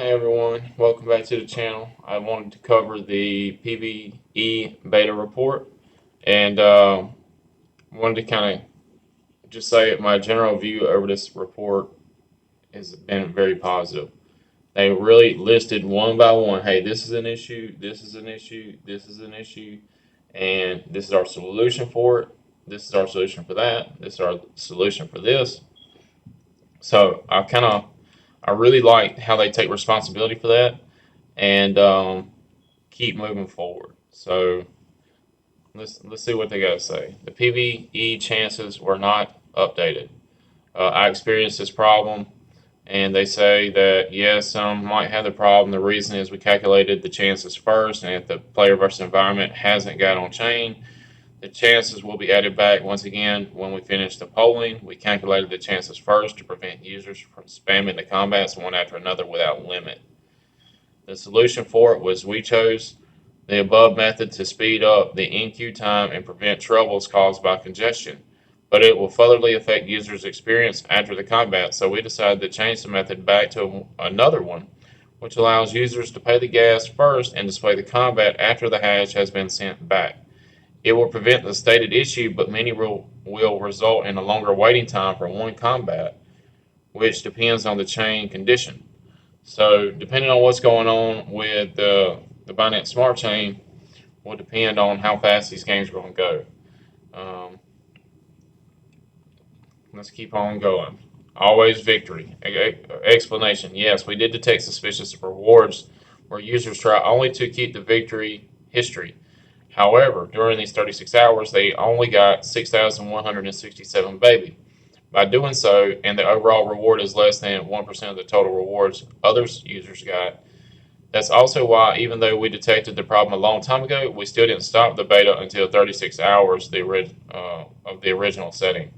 Hey everyone, welcome back to the channel. I wanted to cover the PVE beta report and wanted to kind of just say my general view over this report has been very positive. They really listed one by one, hey, this is an issue, this is an issue, this is an issue, and this is our solution for it, this is our solution for that, this is our solution for this. So I really like how they take responsibility for that and keep moving forward. So let's see what they got to say. The PVE chances were not updated. I experienced this problem, and they say that yes, some might have the problem. The reason is we calculated the chances first, and if the player versus environment hasn't got on chain, the chances will be added back once again when we finish the polling. We calculated the chances first to prevent users from spamming the combats one after another without limit. The solution for it was we chose the above method to speed up the in-queue time and prevent troubles caused by congestion, but it will furtherly affect users' experience after the combat, so we decided to change the method back to another one, which allows users to pay the gas first and display the combat after the hash has been sent back. It will prevent the stated issue, but many will result in a longer waiting time for one combat, which depends on the chain condition. So depending on what's going on with the Binance Smart Chain will depend on how fast these games are going to go. Um, let's keep on going. Always victory. Explanation. Yes, we did detect suspicious rewards where users try only to keep the victory history. However, during these 36 hours, they only got 6,167 baby. By doing so, and the overall reward is less than 1% of the total rewards others users got. That's also why, even though we detected the problem a long time ago, we still didn't stop the beta until 36 hours of the original setting.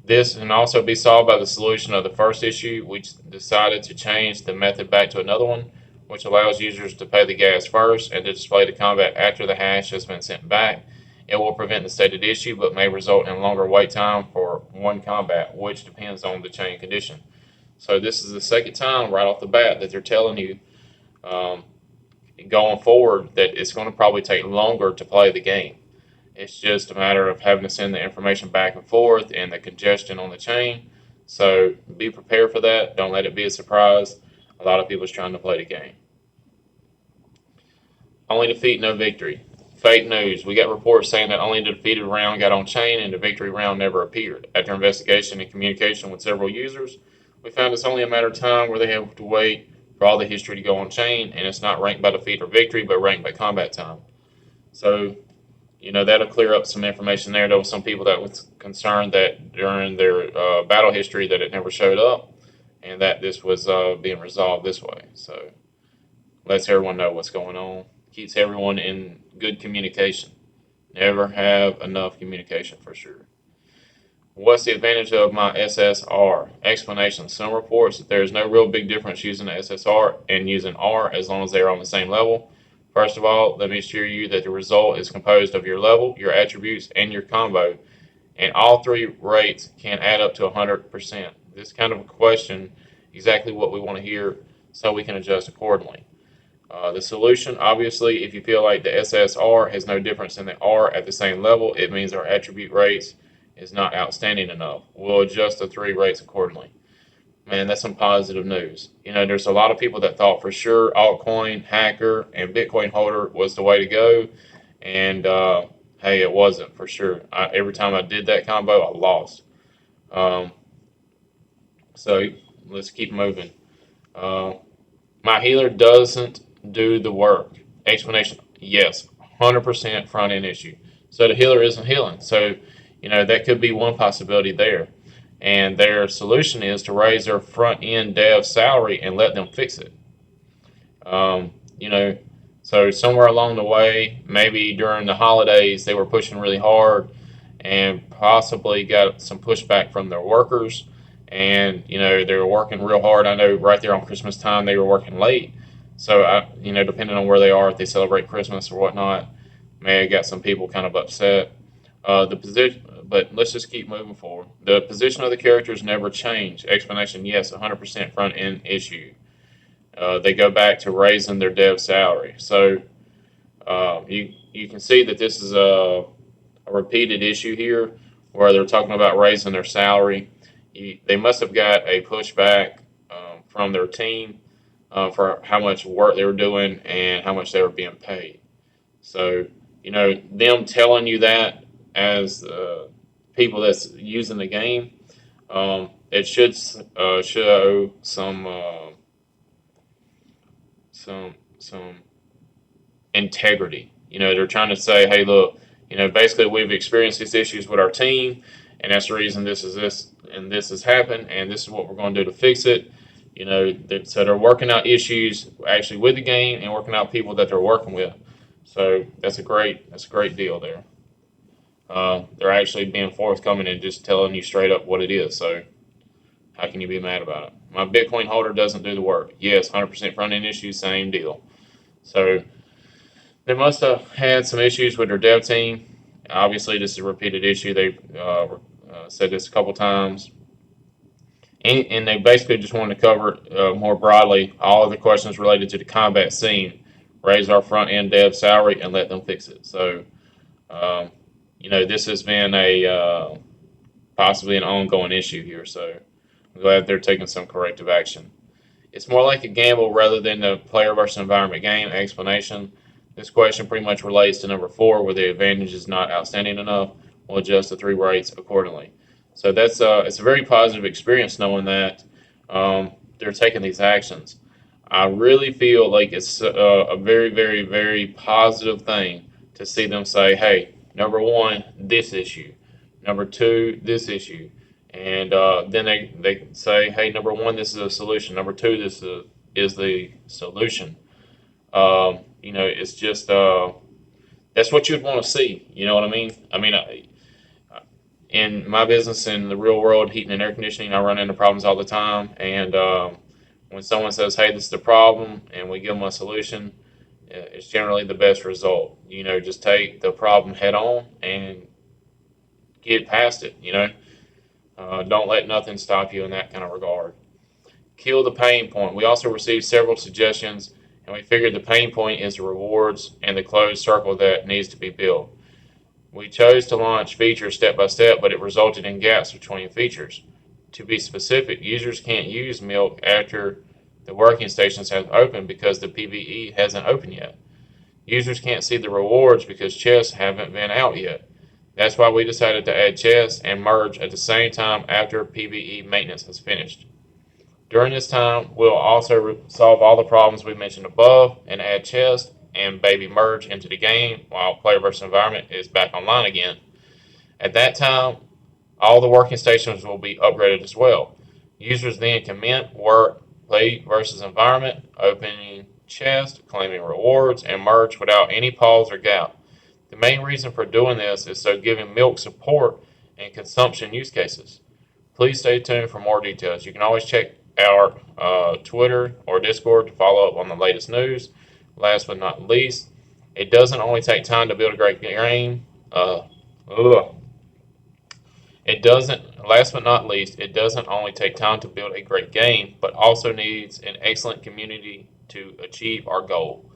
This can also be solved by the solution of the first issue. We decided to change the method back to another one, which allows users to pay the gas first and to display the combat after the hash has been sent back. It will prevent the stated issue, but may result in longer wait time for one combat, which depends on the chain condition. So this is the second time right off the bat that they're telling you um, going forward that it's going to probably take longer to play the game. It's just a matter of having to send the information back and forth and the congestion on the chain. So be prepared for that. Don't let it be a surprise. A lot of people are trying to play the game. Only defeat, no victory. Fake news. We got reports saying that only the defeated round got on chain and the victory round never appeared. After investigation and communication with several users, we found it's only a matter of time where they have to wait for all the history to go on chain, and it's not ranked by defeat or victory, but ranked by combat time. So, that'll clear up some information there. There was some people that was concerned that during their battle history that it never showed up, and that this was being resolved this way. So, lets everyone know what's going on. Keeps everyone in good communication. Never have enough communication for sure. What's the advantage of my SSR? Explanation. Some reports that there is no real big difference using the SSR and using R as long as they are on the same level. First of all, let me assure you that the result is composed of your level, your attributes, and your combo, and all three rates can add up to 100%. This kind of a question, exactly what we want to hear, so we can adjust accordingly. The solution, obviously, if you feel like the SSR has no difference in the R at the same level, it means our attribute rates is not outstanding enough. We'll adjust the three rates accordingly. Man, that's some positive news. There's a lot of people that thought for sure altcoin, hacker, and Bitcoin holder was the way to go. And hey, it wasn't for sure. Every time I did that combo, I lost. Um, so let's keep moving. Uh, my healer doesn't do the work. Explanation: yes, 100% front end issue. So the healer isn't healing. So, that could be one possibility there. And their solution is to raise their front end dev salary and let them fix it. Um, you know, so somewhere along the way, maybe during the holidays, they were pushing really hard and possibly got some pushback from their workers. And, they were working real hard. I know right there on Christmas time, they were working late. So, depending on where they are, if they celebrate Christmas or whatnot, may have got some people kind of upset. The position, but let's just keep moving forward. The position of the characters never changed. Explanation: yes, 100% front end issue. they go back to raising their dev salary. So you can see that this is a repeated issue here, where they're talking about raising their salary. They must have got a pushback from their team for how much work they were doing and how much they were being paid. So, them telling you that as people that's using the game, it should show some integrity. They're trying to say, hey, look, basically we've experienced these issues with our team, and that's the reason this has happened, and this is what we're going to do to fix it. So they're working out issues actually with the game and working out people that they're working with. So that's a great deal there. They're actually being forthcoming and just telling you straight up what it is. So how can you be mad about it? My Bitcoin holder doesn't do the work. Yes, 100% front end issues, same deal. So they must have had some issues with their dev team. Obviously, this is a repeated issue. They've said this a couple times. And they basically just wanted to cover more broadly all of the questions related to the combat scene, raise our front end dev salary, and let them fix it. So, this has been a possibly an ongoing issue here. So, I'm glad they're taking some corrective action. It's more like a gamble rather than a player versus environment game. Explanation. This question pretty much relates to number 4, where the advantage is not outstanding enough. We'll adjust the 3 rates accordingly. So it's a very positive experience knowing that they're taking these actions. I really feel like it's a very, very, very positive thing to see them say, hey, number 1, this issue. Number 2, this issue. And then they say, hey, number 1, this is a solution. Number 2, this is the solution. It's just that's what you'd want to see. You know what I mean? In my business, in the real world, heating and air conditioning, I run into problems all the time. And when someone says, "Hey, this is the problem," and we give them a solution, it's generally the best result. Just take the problem head on and get past it. Don't let nothing stop you in that kind of regard. Kill the pain point. We also received several suggestions, and we figured the pain point is the rewards and the closed circle that needs to be built. We chose to launch features step by step, but it resulted in gaps between features. To be specific, users can't use Milk after the working stations have opened because the PVE hasn't opened yet. Users can't see the rewards because chests haven't been out yet. That's why we decided to add chests and merge at the same time after PVE maintenance has finished. During this time, we'll also solve all the problems we mentioned above and add chests and baby merge into the game while player versus environment is back online again. At that time, all the working stations will be upgraded as well. Users then can mint, work, play versus environment, opening chests, claiming rewards, and merge without any pause or gap. The main reason for doing this is so giving Milk support and consumption use cases. Please stay tuned for more details. You can always check our Twitter or Discord to follow up on the latest news. Last but not least, it doesn't only take time to build a great game. It doesn't. Last but not least, it doesn't only take time to build a great game, but also needs an excellent community to achieve our goal.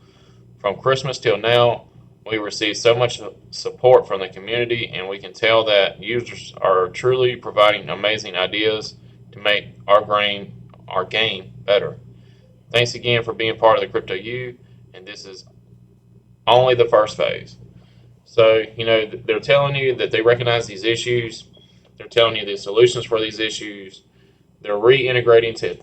From Christmas till now, we receive so much support from the community, and we can tell that users are truly providing amazing ideas to make our game better. Thanks again for being part of the Crypto U, and this is only the first phase. So, they're telling you that they recognize these issues. They're telling you the solutions for these issues. They're reintegrating to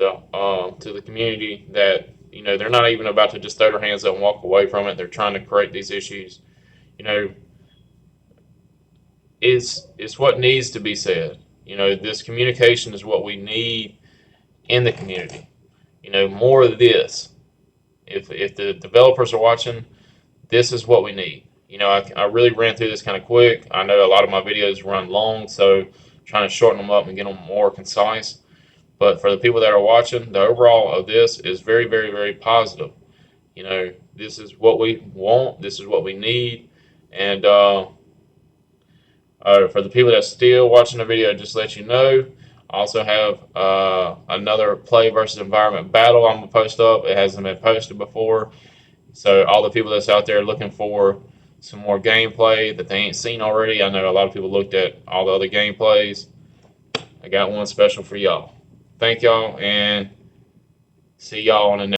the community that they're not even about to just throw their hands up and walk away from it. They're trying to correct these issues. It's what needs to be said. This communication is what we need in the community. More of this. If the developers are watching, this is what we need. I really ran through this kind of quick. I know a lot of my videos run long, so I'm trying to shorten them up and get them more concise. But for the people that are watching, the overall of this is very, very, very positive. This is what we want. This is what we need. And for the people that's still watching the video, just let you know, I also have another play versus environment battle I'm gonna post up. It hasn't been posted before, so all the people that's out there looking for some more gameplay that they ain't seen already. I know a lot of people looked at all the other gameplays. I got one special for y'all. Thank y'all, and see y'all on the next.